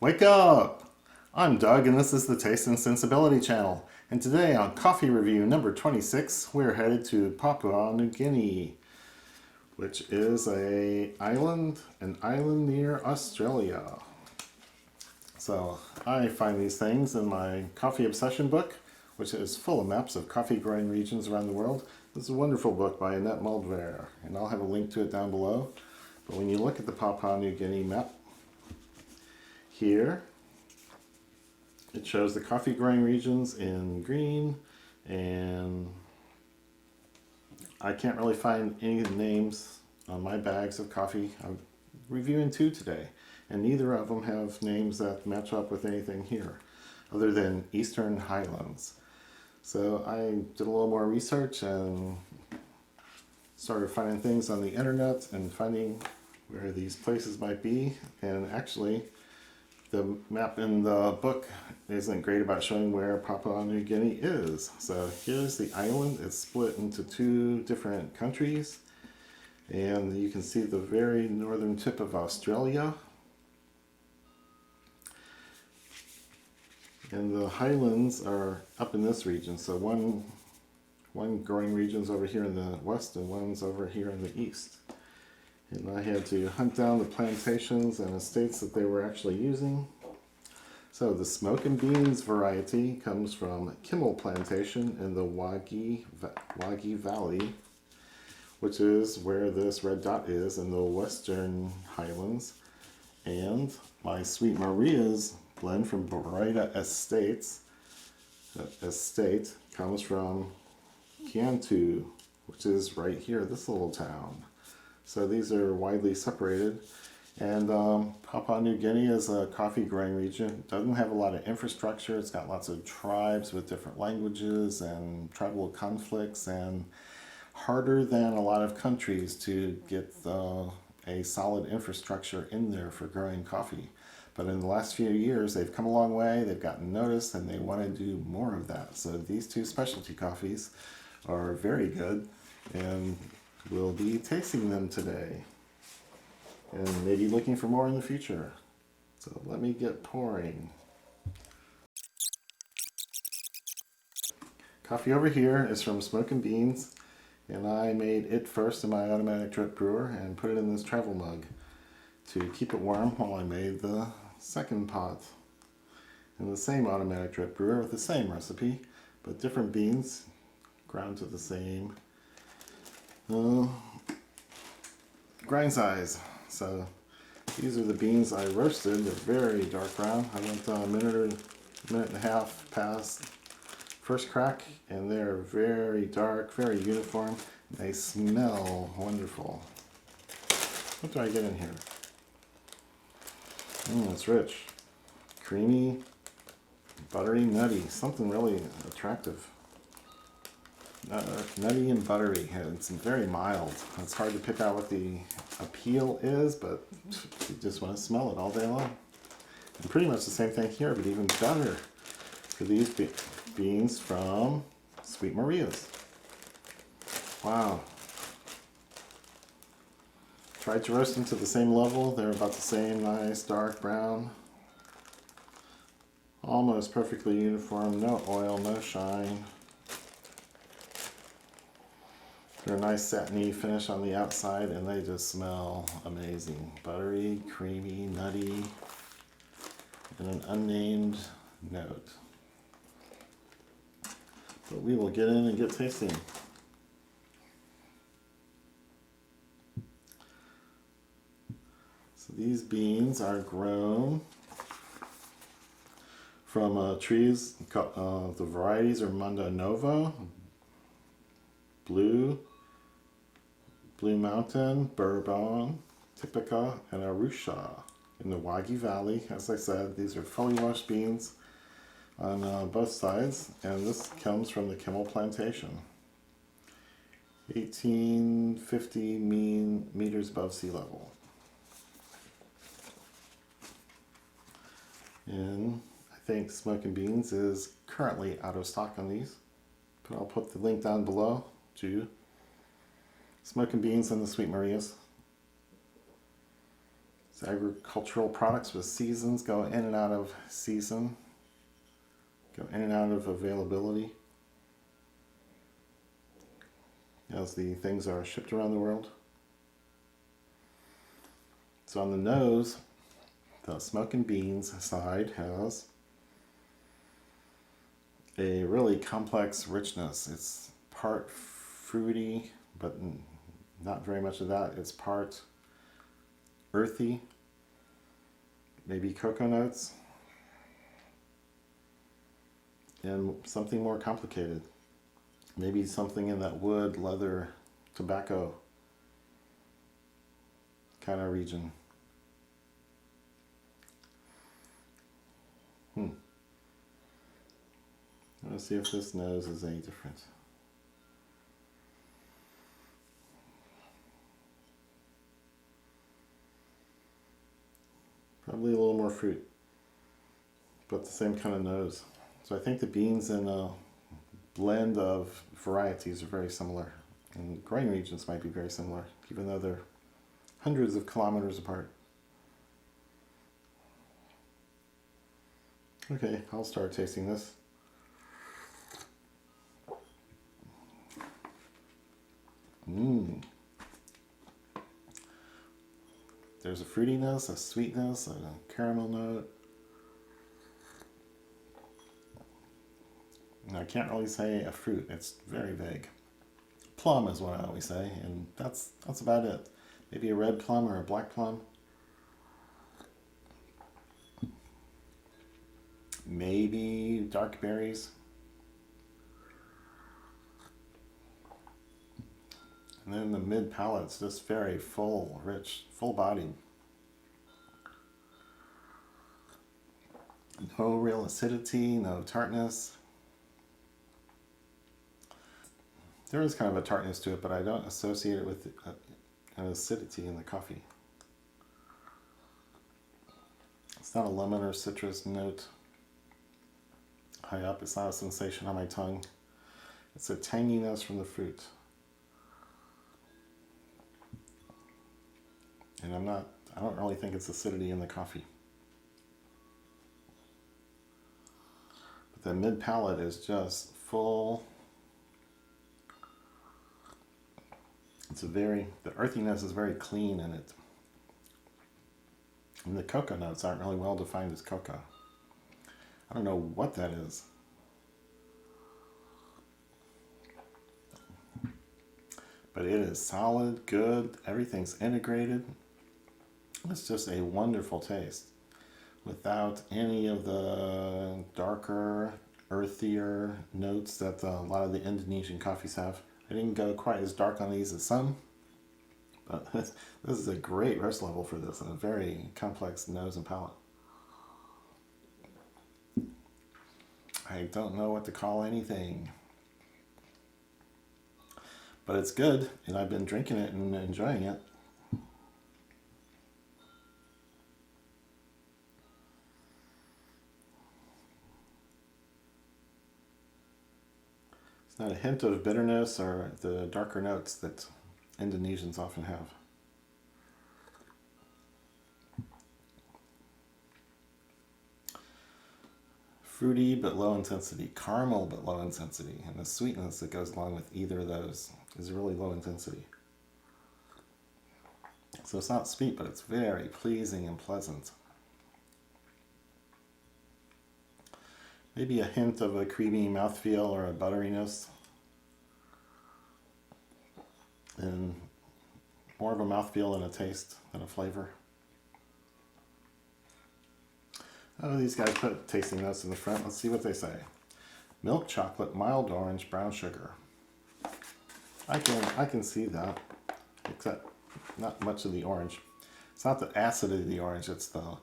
Wake up! I'm Doug and this is the Taste and Sensibility channel. And today on Coffee Review number 26, we're headed to Papua New Guinea, which is an island near Australia. So I find these things in my Coffee Obsession book, which is full of maps of coffee growing regions around the world. This is a wonderful book by Annette Muldver, and I'll have a link to it down below. But when you look at the Papua New Guinea map, here it shows the coffee growing regions in green, and I can't really find any names on my bags of coffee. I'm reviewing two today, and neither of them have names that match up with anything here other than Eastern Highlands. So I did a little more research and started finding things on the internet and finding where these places might be. And actually, the map in the book isn't great about showing where Papua New Guinea is. So here's the island. It's split into two different countries. And you can see the very northern tip of Australia. And the highlands are up in this region. So one growing region's over here in the west and one's over here in the east. And I had to hunt down the plantations and estates that they were actually using. So the Smokin beans variety comes from Kimmel Plantation in the Wagi Valley, which is where this red dot is in the western highlands. And my Sweet Maria's blend from Barita Estate comes from Kiantu, which is right here, this little town. So these are widely separated. And Papua New Guinea is a coffee growing region. It doesn't have a lot of infrastructure. It's got lots of tribes with different languages and tribal conflicts, and harder than a lot of countries to get a solid infrastructure in there for growing coffee. But in the last few years, they've come a long way. They've gotten noticed, and they want to do more of that. So these two specialty coffees are very good, and we'll be tasting them today and maybe looking for more in the future. So let me get pouring. Coffee over here is from Smokin Beans, and I made it first in my automatic drip brewer and put it in this travel mug to keep it warm while I made the second pot in the same automatic drip brewer with the same recipe, but different beans ground to the same grind size. So these are the beans I roasted. They're very dark brown. I went a minute and a half past first crack, and they're very dark, very uniform. They smell wonderful. What do I get in here? It's rich, creamy, buttery, nutty, something really attractive. Nutty and buttery. It's very mild. It's hard to pick out what the appeal is, but you just want to smell it all day long. And pretty much the same thing here, but even better for these beans from Sweet Maria's. Wow. Tried to roast them to the same level. They're about the same, nice dark brown. Almost perfectly uniform, no oil, no shine. They're a nice satiny finish on the outside, and they just smell amazing. Buttery, creamy, nutty, and an unnamed note. But we will get in and get tasting. So these beans are grown from trees. The varieties are Munda Nova, Blue Mountain, Bourbon, Typica, and Arusha in the Wagi Valley. As I said, these are fully washed beans on both sides, and this comes from the Kimmel Plantation. 1850 meters above sea level. And I think Smokin Beans is currently out of stock on these, but I'll put the link down below to Smokin Beans and the Sweet Maria's. It's agricultural products with seasons, go in and out of season, go in and out of availability as the things are shipped around the world. So on the nose, the Smokin beans side has a really complex richness. It's part fruity, but not very much of that. It's part earthy, maybe cocoa notes, and something more complicated. Maybe something in that wood, leather, tobacco kind of region. Let's see if this nose is any different. Probably a little more fruit, but the same kind of nose. So I think the beans and a blend of varieties are very similar. And growing regions might be very similar, even though they're hundreds of kilometers apart. Okay, I'll start tasting this. There's a fruitiness, a sweetness, a caramel note. And I can't really say a fruit, it's very vague. Plum is what I always say, and that's about it. Maybe a red plum or a black plum. Maybe dark berries. And then the mid palate's just very full, rich, full bodied. No real acidity, no tartness. There is kind of a tartness to it, but I don't associate it with an acidity in the coffee. It's not a lemon or citrus note high up. It's not a sensation on my tongue. It's a tanginess from the fruit. And I don't really think it's acidity in the coffee. But the mid palate is just full. The earthiness is very clean in it. And the cocoa notes aren't really well defined as cocoa. I don't know what that is. But it is solid, good, everything's integrated. It's just a wonderful taste without any of the darker, earthier notes that a lot of the Indonesian coffees have. I didn't go quite as dark on these as some, but this is a great roast level for this and a very complex nose and palate. I don't know what to call anything, but it's good, and I've been drinking it and enjoying it. It's not a hint of bitterness or the darker notes that Indonesians often have. Fruity but low intensity, caramel but low intensity, and the sweetness that goes along with either of those is really low intensity. So it's not sweet, but it's very pleasing and pleasant. Maybe a hint of a creamy mouthfeel or a butteriness. And more of a mouthfeel than a taste, than a flavor. Oh, these guys put tasting notes in the front. Let's see what they say. Milk chocolate, mild orange, brown sugar. I can see that, except not much of the orange. It's not the acidity of the orange, it's the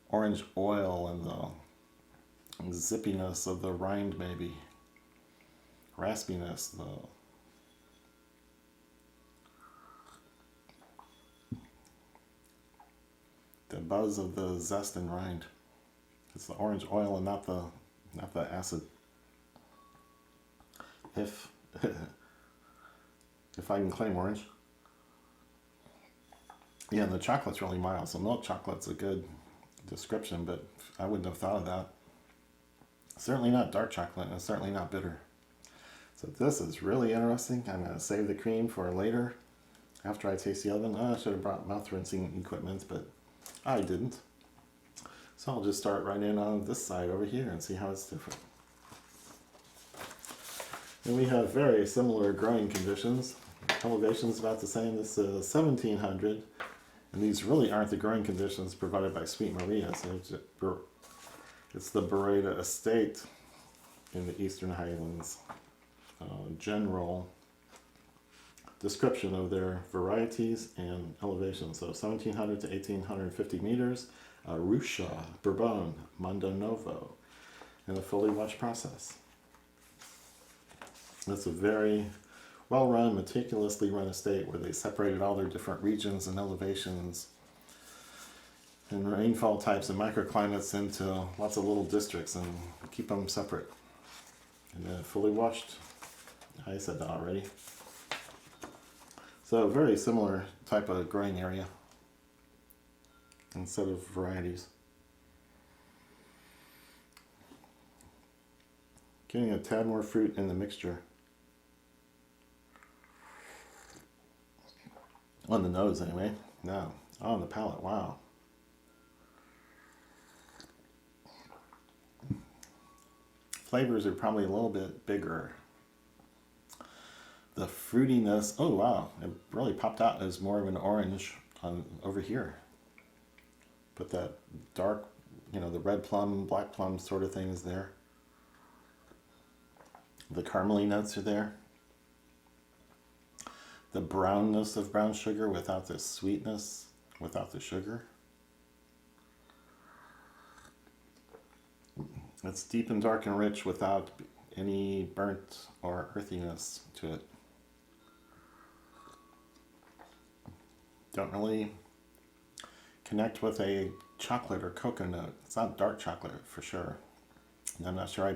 orange oil and the zippiness of the rind, maybe. Raspiness, the buzz of the zest and rind. It's the orange oil and not the acid. If I can claim orange. Yeah, and the chocolate's really mild, so milk chocolate's a good description, but I wouldn't have thought of that. Certainly not dark chocolate, and it's certainly not bitter. So this is really interesting. I'm going to save the cream for later, after I taste the other one. I should have brought mouth rinsing equipment, but I didn't. So I'll just start right in on this side over here and see how it's different. And we have very similar growing conditions. Elevation is about the same. This is 1700, and these really aren't the growing conditions provided by Sweet Maria. So it's the Beretta Estate in the Eastern Highlands. General description of their varieties and elevation. So 1700 to 1850 meters, Ruscia, Bourbon, Mondo Novo, in a fully washed process. It's a very well-run, meticulously run estate where they separated all their different regions and elevations and rainfall types and microclimates into lots of little districts and keep them separate. And then fully washed. I said that already. So very similar type of growing area and set of varieties. Getting a tad more fruit in the mixture. On the nose anyway. No. On the palate, wow. Flavors are probably a little bit bigger. The fruitiness, oh wow, it really popped out as more of an orange on over here. But that dark, the red plum, black plum sort of thing is there. The caramely notes are there. The brownness of brown sugar without the sweetness, without the sugar. It's deep and dark and rich without any burnt or earthiness to it. Don't really connect with a chocolate or cocoa note. It's not dark chocolate for sure. And I'm not sure I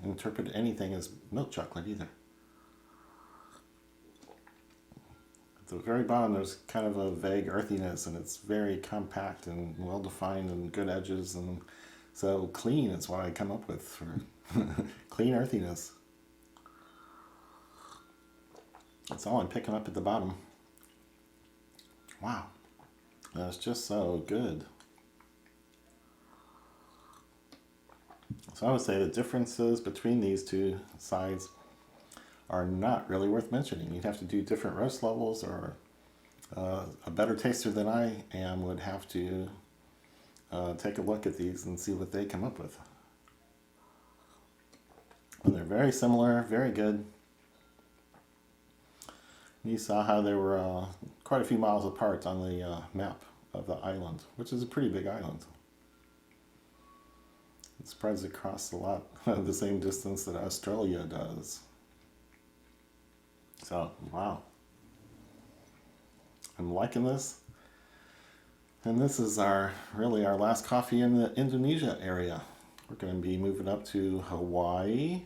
interpret anything as milk chocolate either. At the very bottom there's kind of a vague earthiness, and it's very compact and well defined and good edges, and so clean is what I come up with for clean earthiness. That's all I'm picking up at the bottom. Wow, that's just so good. So I would say the differences between these two sides are not really worth mentioning. You'd have to do different roast levels, or a better taster than I am would have to take a look at these and see what they come up with. And they're very similar, very good. You saw how they were quite a few miles apart on the map of the island, which is a pretty big island. It spreads across a lot the same distance that Australia does. So, wow. I'm liking this. And this is really our last coffee in the Indonesia area. We're going to be moving up to Hawaii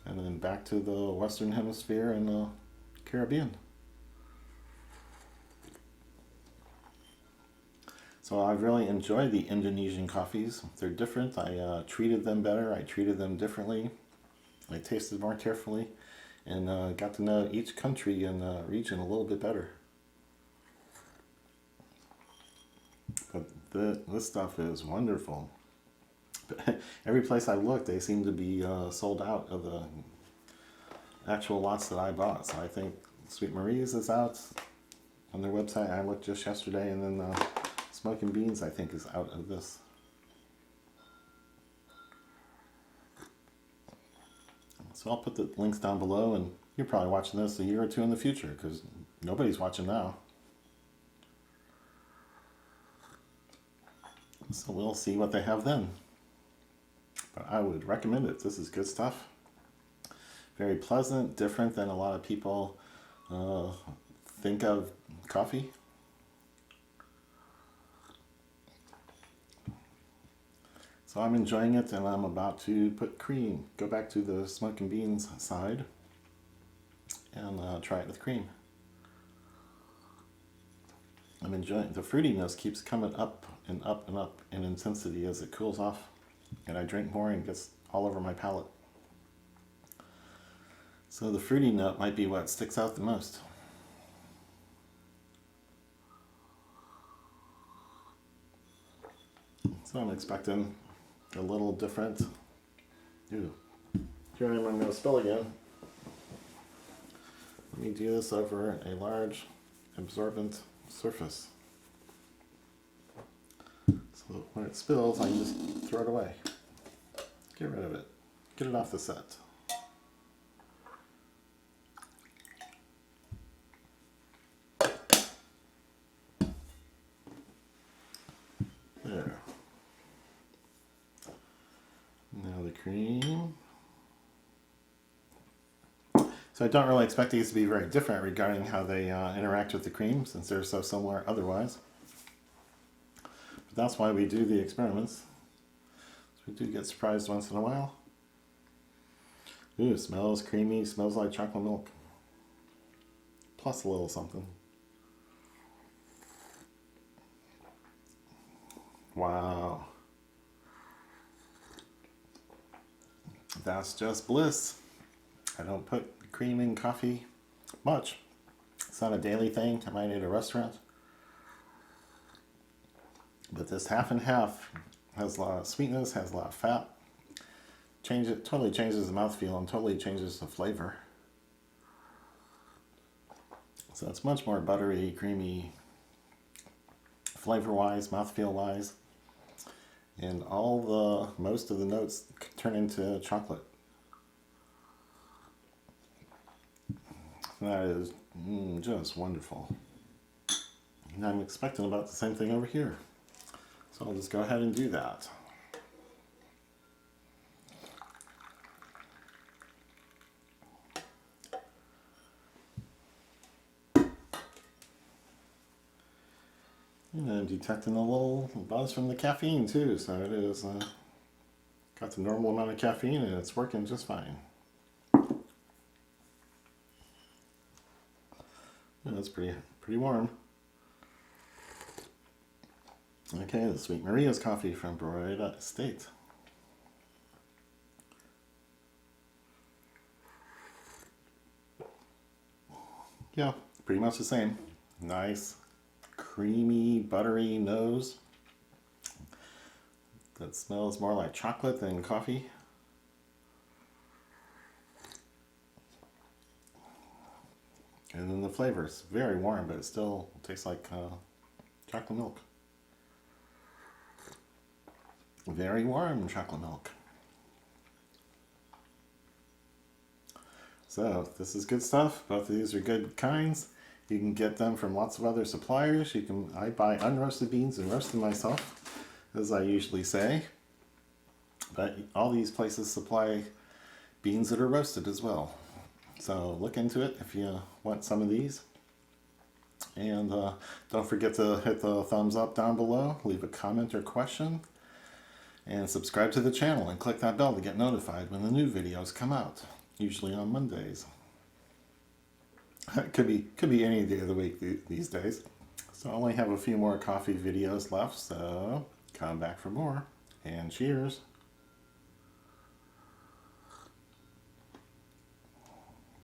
and then back to the Western Hemisphere and the Caribbean. So I've really enjoyed the Indonesian coffees. They're different. I treated them better. I treated them differently. I tasted more carefully and got to know each country and region a little bit better. But this stuff is wonderful. But every place I looked, they seem to be sold out of the actual lots that I bought. So I think Sweet Marie's is out on their website. I looked just yesterday, and then Smokin Beans, I think, is out of this. So I'll put the links down below, and you're probably watching this a year or two in the future, because nobody's watching now. So we'll see what they have then. But I would recommend it. This is good stuff. Very pleasant, different than a lot of people think of coffee. So I'm enjoying it, and I'm about to put cream. Go back to the Smokin Beans side and try it with cream. And I'm enjoying the fruitiness keeps coming up and up and up in intensity as it cools off, and I drink more and it gets all over my palate. So the fruity note might be what sticks out the most. So I'm expecting a little different. Ooh. Here I am, I'm going to spill again. Let me do this over a large absorbent surface. So when it spills, I can just throw it away. Get rid of it. Get it off the set. There. Now the cream. So I don't really expect these to be very different regarding how they interact with the cream, since they're so similar otherwise. But that's why we do the experiments. So we do get surprised once in a while. Ooh, smells creamy, smells like chocolate milk. Plus a little something. Wow. That's just bliss. I don't put cream in coffee much. It's not a daily thing. I might eat at a restaurant. But this half and half has a lot of sweetness, has a lot of fat. Totally changes the mouthfeel and totally changes the flavor. So it's much more buttery, creamy, flavor-wise, mouthfeel-wise. And most of the notes turn into chocolate. That is just wonderful. And I'm expecting about the same thing over here. So I'll just go ahead and do that. And I'm detecting a little buzz from the caffeine too, so it is got the normal amount of caffeine and it's working just fine. Yeah, that's pretty warm. Okay, the Sweet Maria's coffee from Florida State. Yeah, pretty much the same. Nice, creamy, buttery nose that smells more like chocolate than coffee. And then the flavor is very warm, but it still tastes like chocolate milk. Very warm chocolate milk. So this is good stuff. Both of these are good kinds. You can get them from lots of other suppliers. I buy unroasted beans and roast them myself, as I usually say. But all these places supply beans that are roasted as well. So look into it if you want some of these. And don't forget to hit the thumbs up down below, leave a comment or question, and subscribe to the channel and click that bell to get notified when the new videos come out, usually on Mondays. It could be any day of the week these days. So I only have a few more coffee videos left, so come back for more, and cheers.